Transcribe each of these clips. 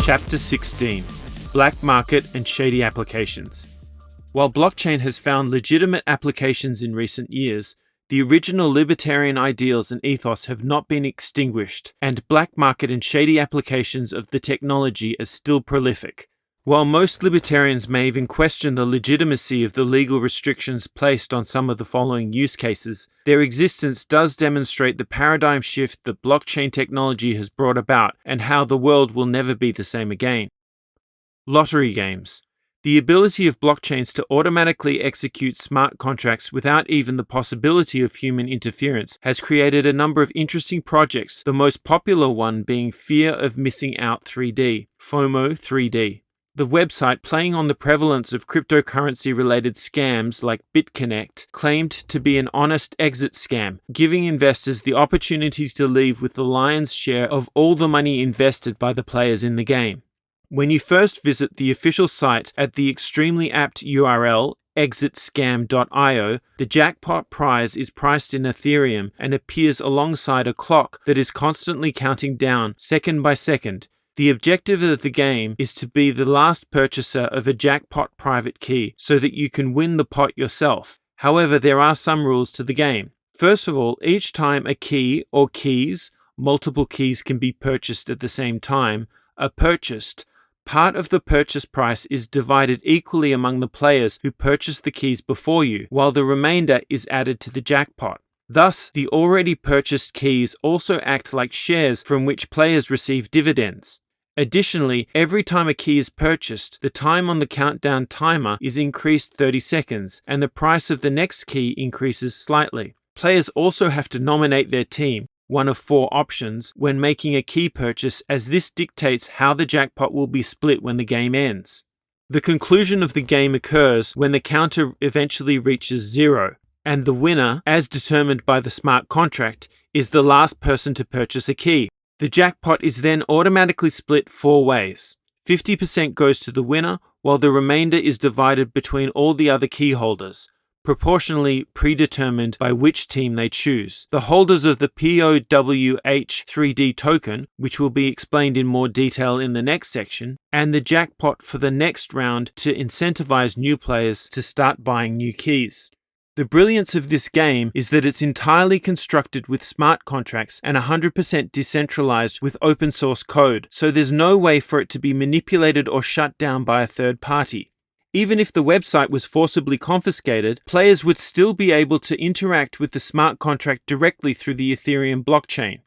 Chapter 16: Black Market and Shady Applications. While blockchain has found legitimate applications in recent years, the original libertarian ideals and ethos have not been extinguished, and black market and shady applications of the technology are still prolific. While most libertarians may even question the legitimacy of the legal restrictions placed on some of the following use cases, their existence does demonstrate the paradigm shift that blockchain technology has brought about and how the world will never be the same again. Lottery games. The ability of blockchains to automatically execute smart contracts without even the possibility of human interference has created a number of interesting projects, the most popular one being Fear of Missing Out 3D, FOMO 3D. The website, playing on the prevalence of cryptocurrency-related scams like BitConnect, claimed to be an honest exit scam, giving investors the opportunity to leave with the lion's share of all the money invested by the players in the game. When you first visit the official site at the extremely apt URL exitscam.io, the jackpot prize is priced in Ethereum and appears alongside a clock that is constantly counting down second by second. The objective of the game is to be the last purchaser of a jackpot private key so that you can win the pot yourself. However, there are some rules to the game. First of all, each time a key or keys, multiple keys can be purchased at the same time, are purchased, part of the purchase price is divided equally among the players who purchased the keys before you, while the remainder is added to the jackpot. Thus, the already purchased keys also act like shares from which players receive dividends. Additionally, every time a key is purchased, the time on the countdown timer is increased 30 seconds, and the price of the next key increases slightly. Players also have to nominate their team, one of 4 options, when making a key purchase, as this dictates how the jackpot will be split when the game ends. The conclusion of the game occurs when the counter eventually reaches 0, and the winner, as determined by the smart contract, is the last person to purchase a key. The jackpot is then automatically split 4 ways. 50% goes to the winner, while the remainder is divided between all the other key holders, proportionally predetermined by which team they choose. The holders of the POWH3D token, which will be explained in more detail in the next section, and the jackpot for the next round to incentivize new players to start buying new keys. The brilliance of this game is that it's entirely constructed with smart contracts and 100% decentralized with open source code, so there's no way for it to be manipulated or shut down by a third party. Even if the website was forcibly confiscated, players would still be able to interact with the smart contract directly through the Ethereum blockchain.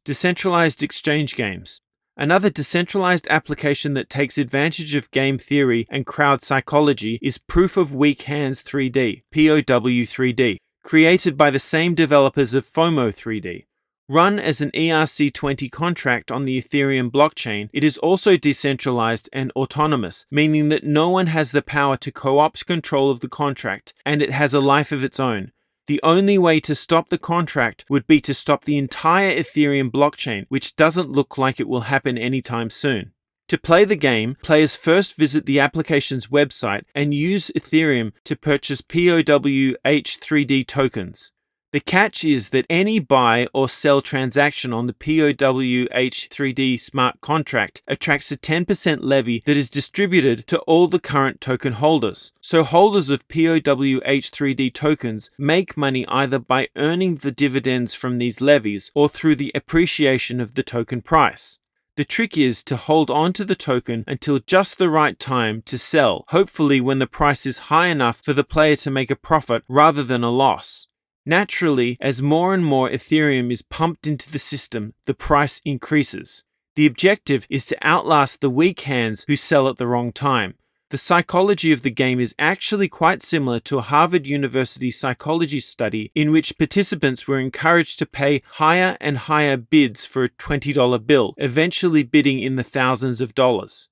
Decentralized exchange games. Another decentralized application that takes advantage of game theory and crowd psychology is Proof of Weak Hands 3D, POW3D, created by the same developers of FOMO 3D. Run as an ERC20 contract on the Ethereum blockchain, it is also decentralized and autonomous, meaning that no one has the power to co-opt control of the contract, and it has a life of its own. The only way to stop the contract would be to stop the entire Ethereum blockchain, which doesn't look like it will happen anytime soon. To play the game, players first visit the application's website and use Ethereum to purchase POWH3D tokens. The catch is that any buy or sell transaction on the POWH3D smart contract attracts a 10% levy that is distributed to all the current token holders. So holders of POWH3D tokens make money either by earning the dividends from these levies or through the appreciation of the token price. The trick is to hold on to the token until just the right time to sell, hopefully when the price is high enough for the player to make a profit rather than a loss. Naturally, as more and more Ethereum is pumped into the system, the price increases. The objective is to outlast the weak hands who sell at the wrong time. The psychology of the game is actually quite similar to a Harvard University psychology study in which participants were encouraged to pay higher and higher bids for a $20 bill, eventually bidding in the thousands of dollars.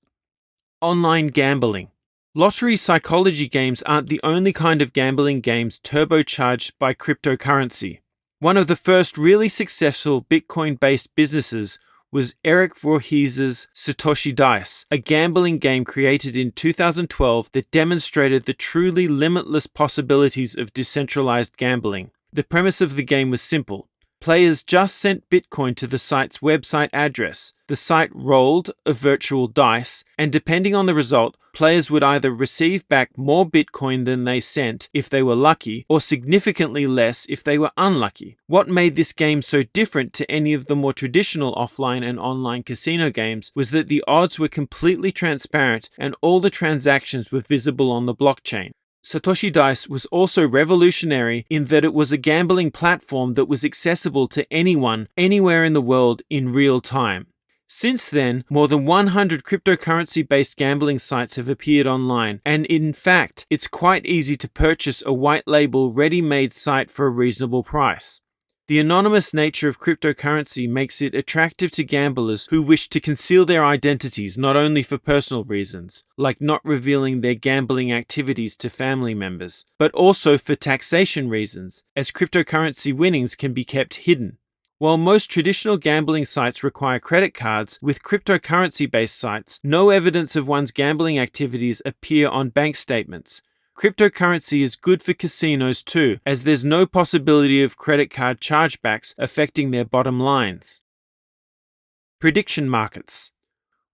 Online gambling. Lottery psychology games aren't the only kind of gambling games turbocharged by cryptocurrency. One of the first really successful Bitcoin-based businesses was Eric Voorhees's Satoshi Dice, a gambling game created in 2012 that demonstrated the truly limitless possibilities of decentralized gambling. The premise of the game was simple. Players just sent Bitcoin to the site's website address. The site rolled a virtual dice, and depending on the result, players would either receive back more Bitcoin than they sent if they were lucky, or significantly less if they were unlucky. What made this game so different to any of the more traditional offline and online casino games was that the odds were completely transparent and all the transactions were visible on the blockchain. Satoshi Dice was also revolutionary in that it was a gambling platform that was accessible to anyone, anywhere in the world in real time. Since then, more than 100 cryptocurrency-based gambling sites have appeared online, and in fact, it's quite easy to purchase a white-label, ready-made site for a reasonable price. The anonymous nature of cryptocurrency makes it attractive to gamblers who wish to conceal their identities not only for personal reasons, like not revealing their gambling activities to family members, but also for taxation reasons, as cryptocurrency winnings can be kept hidden. While most traditional gambling sites require credit cards, with cryptocurrency-based sites, no evidence of one's gambling activities appear on bank statements. Cryptocurrency is good for casinos too, as there's no possibility of credit card chargebacks affecting their bottom lines. Prediction markets.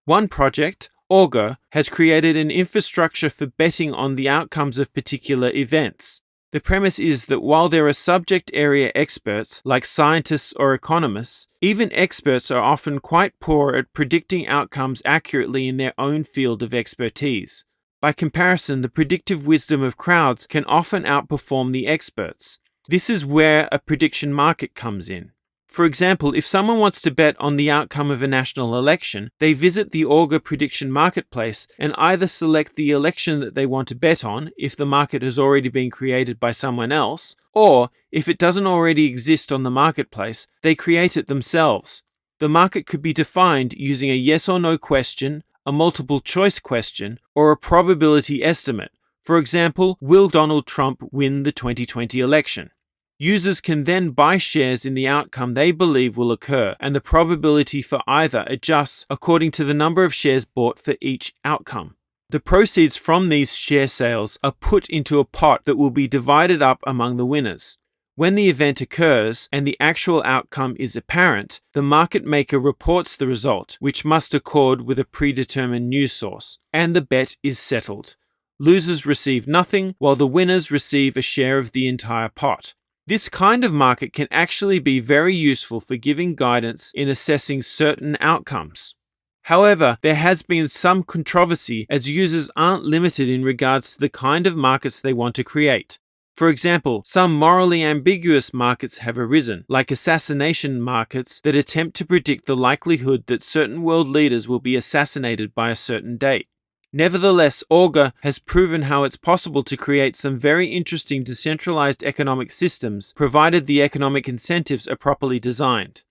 One project, Augur, has created an infrastructure for betting on the outcomes of particular events. The premise is that while there are subject area experts, like scientists or economists, even experts are often quite poor at predicting outcomes accurately in their own field of expertise. By comparison, the predictive wisdom of crowds can often outperform the experts. This is where a prediction market comes in. For example, if someone wants to bet on the outcome of a national election, they visit the Augur prediction marketplace and either select the election that they want to bet on, if the market has already been created by someone else, or, if it doesn't already exist on the marketplace, they create it themselves. The market could be defined using a yes or no question, a multiple choice question, or a probability estimate. For example, will Donald Trump win the 2020 election? Users can then buy shares in the outcome they believe will occur, and the probability for either adjusts according to the number of shares bought for each outcome. The proceeds from these share sales are put into a pot that will be divided up among the winners. When the event occurs and the actual outcome is apparent, the market maker reports the result, which must accord with a predetermined news source, and the bet is settled. Losers receive nothing, while the winners receive a share of the entire pot. This kind of market can actually be very useful for giving guidance in assessing certain outcomes. However, there has been some controversy as users aren't limited in regards to the kind of markets they want to create. For example, some morally ambiguous markets have arisen, like assassination markets that attempt to predict the likelihood that certain world leaders will be assassinated by a certain date. Nevertheless, Augur has proven how it's possible to create some very interesting decentralized economic systems, provided the economic incentives are properly designed.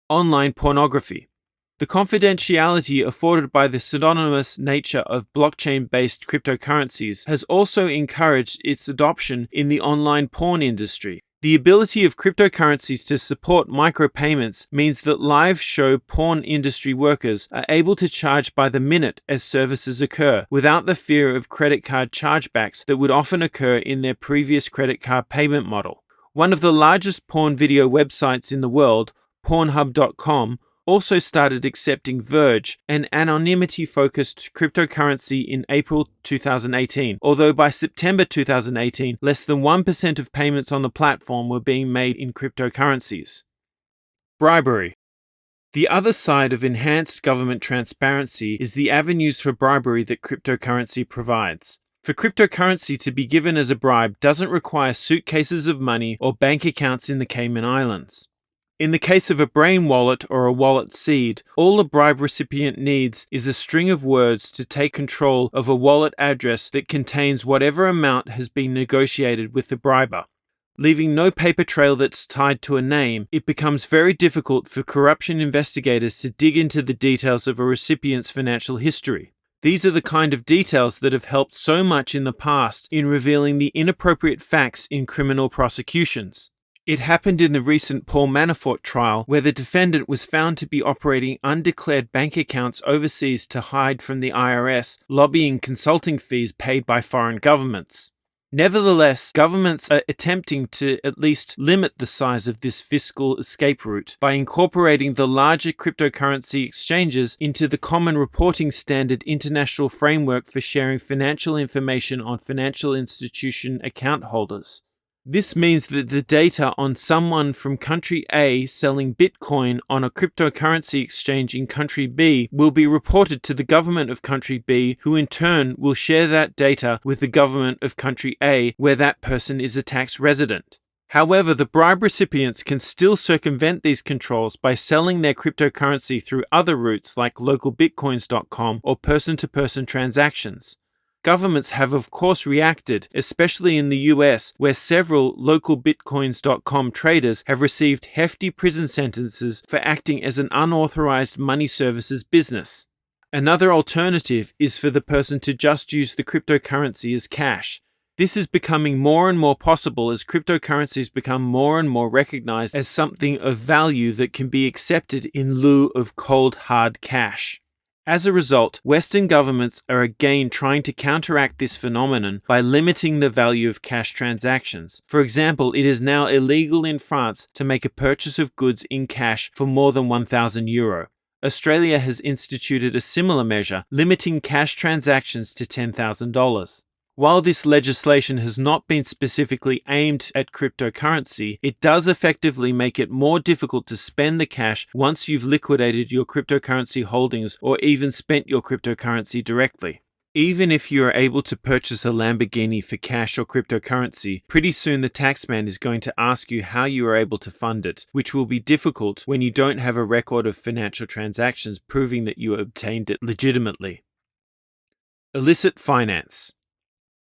Online pornography. The confidentiality afforded by the pseudonymous nature of blockchain-based cryptocurrencies has also encouraged its adoption in the online porn industry. The ability of cryptocurrencies to support micropayments means that live show porn industry workers are able to charge by the minute as services occur, without the fear of credit card chargebacks that would often occur in their previous credit card payment model. One of the largest porn video websites in the world, Pornhub.com, also started accepting Verge, an anonymity-focused cryptocurrency, in April 2018, although by September 2018, less than 1% of payments on the platform were being made in cryptocurrencies. Bribery. The other side of enhanced government transparency is the avenues for bribery that cryptocurrency provides. For cryptocurrency to be given as a bribe doesn't require suitcases of money or bank accounts in the Cayman Islands. In the case of a brain wallet or a wallet seed, all a bribe recipient needs is a string of words to take control of a wallet address that contains whatever amount has been negotiated with the briber. Leaving no paper trail that's tied to a name, it becomes very difficult for corruption investigators to dig into the details of a recipient's financial history. These are the kind of details that have helped so much in the past in revealing the inappropriate facts in criminal prosecutions. It happened in the recent Paul Manafort trial, where the defendant was found to be operating undeclared bank accounts overseas to hide from the IRS, lobbying consulting fees paid by foreign governments. Nevertheless, governments are attempting to at least limit the size of this fiscal escape route by incorporating the larger cryptocurrency exchanges into the Common Reporting Standard International Framework for sharing financial information on financial institution account holders. This means that the data on someone from country A selling Bitcoin on a cryptocurrency exchange in country B will be reported to the government of country B, who in turn will share that data with the government of country A, where that person is a tax resident. However, the bribe recipients can still circumvent these controls by selling their cryptocurrency through other routes like localbitcoins.com or person-to-person transactions. Governments have of course reacted, especially in the US, where several localbitcoins.com traders have received hefty prison sentences for acting as an unauthorized money services business. Another alternative is for the person to just use the cryptocurrency as cash. This is becoming more and more possible as cryptocurrencies become more and more recognized as something of value that can be accepted in lieu of cold hard cash. As a result, Western governments are again trying to counteract this phenomenon by limiting the value of cash transactions. For example, it is now illegal in France to make a purchase of goods in cash for more than €1,000. Australia has instituted a similar measure, limiting cash transactions to $10,000. While this legislation has not been specifically aimed at cryptocurrency, it does effectively make it more difficult to spend the cash once you've liquidated your cryptocurrency holdings or even spent your cryptocurrency directly. Even if you are able to purchase a Lamborghini for cash or cryptocurrency, pretty soon the taxman is going to ask you how you are able to fund it, which will be difficult when you don't have a record of financial transactions proving that you obtained it legitimately. Illicit finance.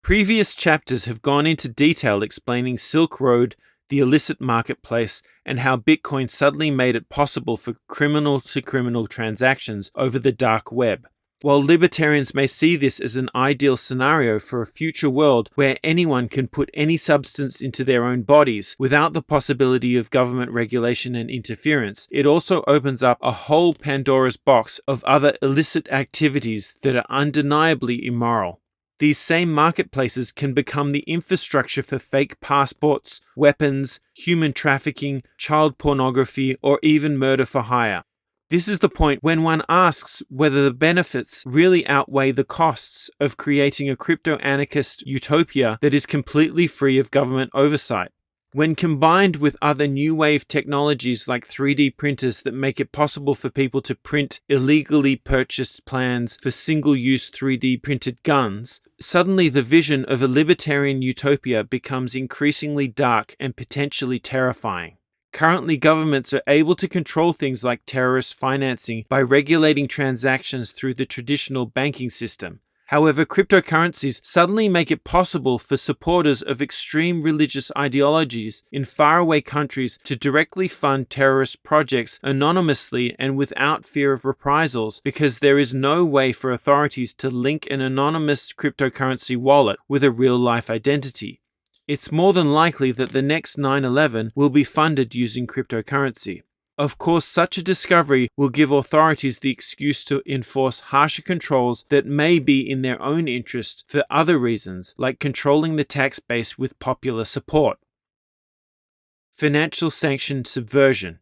Previous chapters have gone into detail explaining Silk Road, the illicit marketplace, and how Bitcoin suddenly made it possible for criminal-to-criminal transactions over the dark web. While libertarians may see this as an ideal scenario for a future world where anyone can put any substance into their own bodies without the possibility of government regulation and interference, it also opens up a whole Pandora's box of other illicit activities that are undeniably immoral. These same marketplaces can become the infrastructure for fake passports, weapons, human trafficking, child pornography, or even murder for hire. This is the point when one asks whether the benefits really outweigh the costs of creating a crypto-anarchist utopia that is completely free of government oversight. When combined with other new wave technologies like 3D printers that make it possible for people to print illegally purchased plans for single-use 3D printed guns, suddenly the vision of a libertarian utopia becomes increasingly dark and potentially terrifying. Currently, governments are able to control things like terrorist financing by regulating transactions through the traditional banking system. However, cryptocurrencies suddenly make it possible for supporters of extreme religious ideologies in faraway countries to directly fund terrorist projects anonymously and without fear of reprisals, because there is no way for authorities to link an anonymous cryptocurrency wallet with a real-life identity. It's more than likely that the next 9/11 will be funded using cryptocurrency. Of course, such a discovery will give authorities the excuse to enforce harsher controls that may be in their own interest for other reasons, like controlling the tax base with popular support. Financial sanction subversion.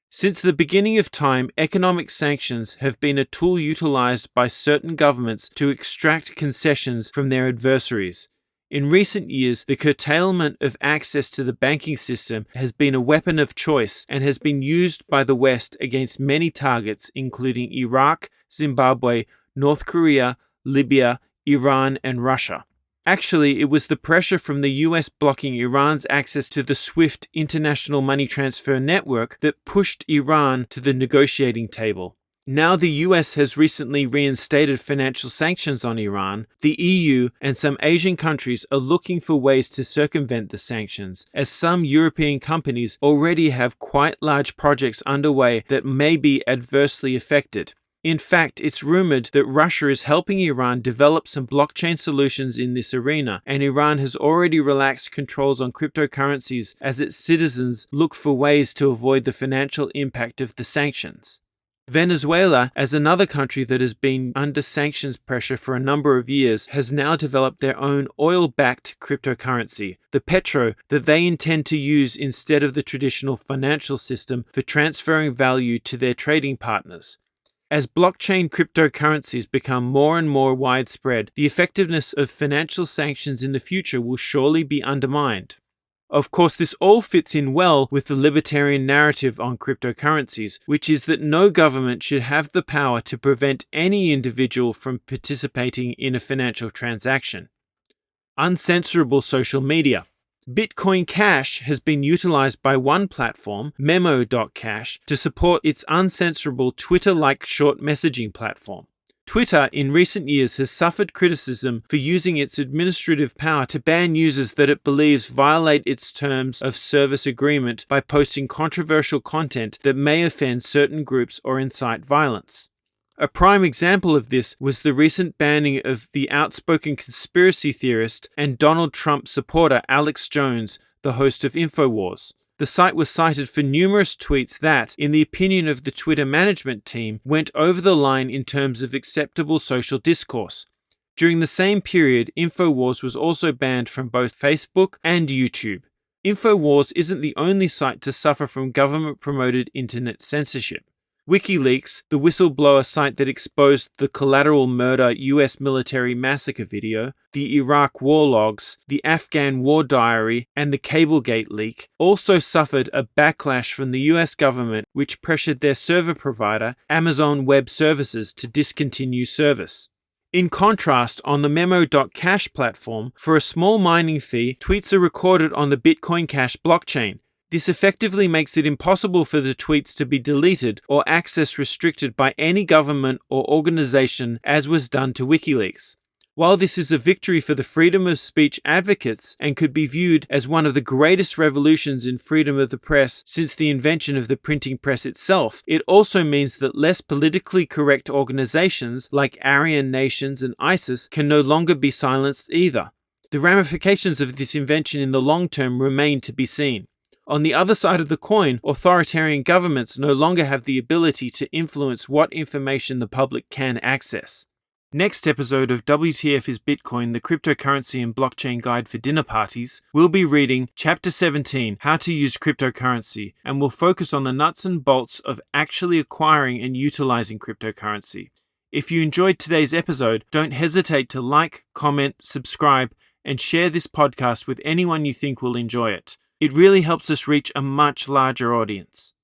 Since the beginning of time, economic sanctions have been a tool utilized by certain governments to extract concessions from their adversaries. In recent years, the curtailment of access to the banking system has been a weapon of choice and has been used by the West against many targets, including Iraq, Zimbabwe, North Korea, Libya, Iran, and Russia. Actually, it was the pressure from the US blocking Iran's access to the SWIFT international money transfer network that pushed Iran to the negotiating table. Now the US has recently reinstated financial sanctions on Iran. The EU and some Asian countries are looking for ways to circumvent the sanctions, as some European companies already have quite large projects underway that may be adversely affected. In fact, it's rumored that Russia is helping Iran develop some blockchain solutions in this arena, and Iran has already relaxed controls on cryptocurrencies as its citizens look for ways to avoid the financial impact of the sanctions. Venezuela, as another country that has been under sanctions pressure for a number of years, has now developed their own oil-backed cryptocurrency, the petro, that they intend to use instead of the traditional financial system for transferring value to their trading partners. As blockchain cryptocurrencies become more and more widespread, the effectiveness of financial sanctions in the future will surely be undermined. Of course, this all fits in well with the libertarian narrative on cryptocurrencies, which is that no government should have the power to prevent any individual from participating in a financial transaction. Uncensorable social media. Bitcoin Cash has been utilized by one platform, Memo.cash, to support its uncensorable Twitter-like short messaging platform. Twitter in recent years has suffered criticism for using its administrative power to ban users that it believes violate its terms of service agreement by posting controversial content that may offend certain groups or incite violence. A prime example of this was the recent banning of the outspoken conspiracy theorist and Donald Trump supporter Alex Jones, the host of InfoWars. The site was cited for numerous tweets that, in the opinion of the Twitter management team, went over the line in terms of acceptable social discourse. During the same period, InfoWars was also banned from both Facebook and YouTube. InfoWars isn't the only site to suffer from government-promoted internet censorship. WikiLeaks, the whistleblower site that exposed the collateral murder US military massacre video, the Iraq war logs, the Afghan war diary, and the Cablegate leak, also suffered a backlash from the US government, which pressured their server provider, Amazon Web Services, to discontinue service. In contrast, on the Memo.cash platform, for a small mining fee, tweets are recorded on the Bitcoin Cash blockchain. This effectively makes it impossible for the tweets to be deleted or access restricted by any government or organization, as was done to WikiLeaks. While this is a victory for the freedom of speech advocates and could be viewed as one of the greatest revolutions in freedom of the press since the invention of the printing press itself, it also means that less politically correct organizations like Aryan Nations and ISIS can no longer be silenced either. The ramifications of this invention in the long term remain to be seen. On the other side of the coin, authoritarian governments no longer have the ability to influence what information the public can access. Next episode of WTF is Bitcoin, the cryptocurrency and blockchain guide for dinner parties, we'll be reading Chapter 17, How to Use Cryptocurrency, and we'll focus on the nuts and bolts of actually acquiring and utilizing cryptocurrency. If you enjoyed today's episode, don't hesitate to like, comment, subscribe, and share this podcast with anyone you think will enjoy it. It really helps us reach a much larger audience.